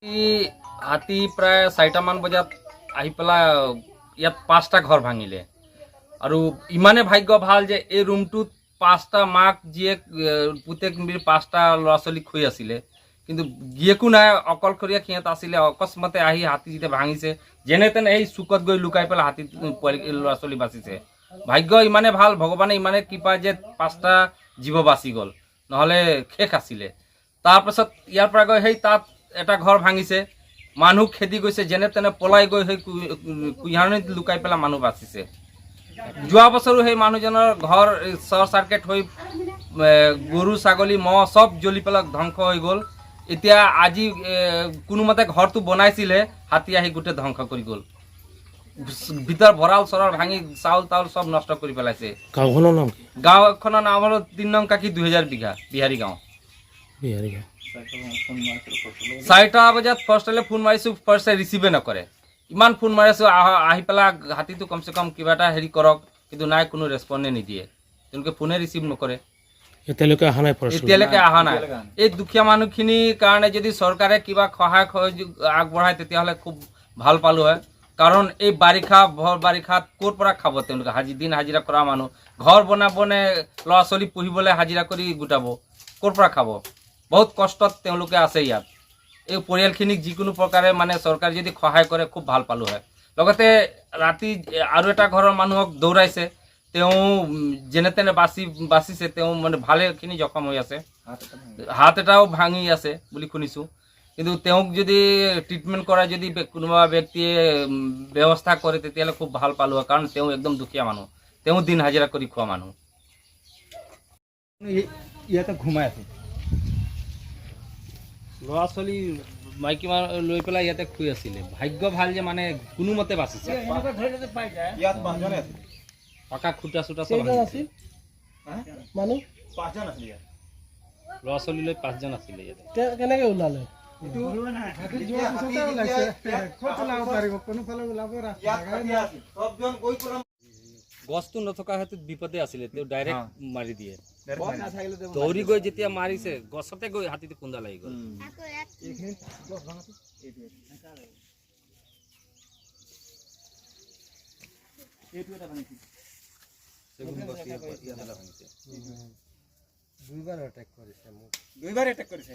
হাতী প্ৰায় 4টামান বজাত আহি পেলাই ইয়াত 5টা ঘৰ ভাঙিলে আৰু ইমানে ভাগ্য ভাল যে এই ৰুমটোত 5টা মাক জীয়েক পুতেক মিলি 5টা ল'ৰা ছোৱালী শুই আছিলে, কিন্তু গিয়েকো নাই, অকলশৰীয়া সিহঁত আছিলে। অকস্মাতে আহি হাতী যেতিয়া ভাঙিছে, যেনে তেনে এই চুকত গৈ লুকাই পেলাই হাতী ল'ৰা ছোৱালী বাচিছে। ভাগ্য ইমানে ভাল, ভগৱানে ইমানে কৃপা যে 5টা জীৱ বাচি গ'ল, নহ'লে শেষ আছিলে। তাৰপাছত ইয়াৰ পৰা গৈ সেই তাত এটা ঘৰ ভাঙিছে, মানুহ খেদি গৈছে, যেনে তেনে পলাই গৈ সেই কুঁহিয়াৰনিত লুকাই পেলাই মানুহ বাচিছে। যোৱা বছৰো সেই মানুহজনৰ ঘৰ শ্বৰ্ট চাৰ্কিট হৈ গৰু ছাগলী মহ চব জ্বলি পেলাই ধ্বংস হৈ গ'ল। এতিয়া আজি কোনোমতে ঘৰটো বনাইছিলে, হাতী আহি গোটেই ধ্বংস কৰি গ'ল। ভিতৰ ভঁৰাল চৰাল ভাঙি চাউল তাউল চব নষ্ট কৰি পেলাইছে। গাঁওখনৰ নাম কি? গাঁওখনৰ নাম হ'ল 3 নং কাকি 2000 বিঘা বিহাৰী গাঁও। 4টা বজাত ফাৰ্ষ্টলৈ ফোন মাৰিছোঁ, ফাৰ্ষ্টে ৰিচিভে নকৰে। ইমান ফোন মাৰিছোঁ, আহি পেলাই হাতীটো কমচে কম কিবা এটা হেৰি কৰক, কিন্তু নাই, কোনো ৰেছপণ্ডে নিদিয়ে। তেওঁলোকে ফোনে ৰিচিভ নকৰে, এতিয়ালৈকে অহা নাই। এই দুখীয়া মানুহখিনিৰ কাৰণে যদি চৰকাৰে কিবা সহায় সহযোগ আগবঢ়ায় তেতিয়াহ'লে খুব ভাল পালোঁ হয়। কাৰণ এই ভৰ বাৰিষাত ক'ৰ পৰা খাব তেওঁলোকে? দিন হাজিৰা কৰা মানুহ, ঘৰ বনাব নে ল'ৰা ছোৱালী পঢ়িবলৈ হাজিৰা কৰি গোটাব? ক'ৰ পৰা খাব? বহুত কষ্টত তেওঁলোকে আছে ইয়াত। এই পৰিয়ালখিনিক যিকোনো প্ৰকাৰে মানে চৰকাৰে যদি সহায় কৰে খুব ভাল পালোঁ হয়। লগতে ৰাতি আৰু এটা ঘৰৰ মানুহক দৌৰাইছে, তেওঁ যেনে তেনে বাচিছে, তেওঁ মানে ভালেখিনি জখম হৈ আছে, হাত এটাও ভাঙি আছে বুলি শুনিছোঁ। কিন্তু তেওঁক যদি ট্ৰিটমেণ্ট কৰাই যদি কোনোবা ব্যক্তিয়ে ব্যৱস্থা কৰে তেতিয়াহ'লে খুব ভাল পালোঁ হয়, কাৰণ তেওঁ একদম দুখীয়া মানুহ, তেওঁ দিন হাজিৰা কৰি খোৱা মানুহ। ইয়াতে ঘুমাই আছে, ল'ৰা ছোৱালী মাইকী মানুহ লৈ পেলাই ইয়াতে শুই আছিলে। ভাগ্য ভাল যে মানে কোনোমতে বাচিছে। ইয়াত 5জনে আছে, পাকা খুটা চুটা চব আছিল মানুহ 5জন আছিল ইয়াত। ল'ৰা ছোৱালী লৈ 5জন আছিলে ইয়াতে। কেনেকে ওলালে? গছটো নথকা হেতু বিপদে আছিলে, তেওঁ ডাইৰেক্ট মাৰি দিয়ে। দৌৰি গৈ যেতিয়া মাৰিছে, গছতে গৈ হাতীটো খুন্দা লাগি গ'ল। দুইবাৰ এটেক কৰিছে।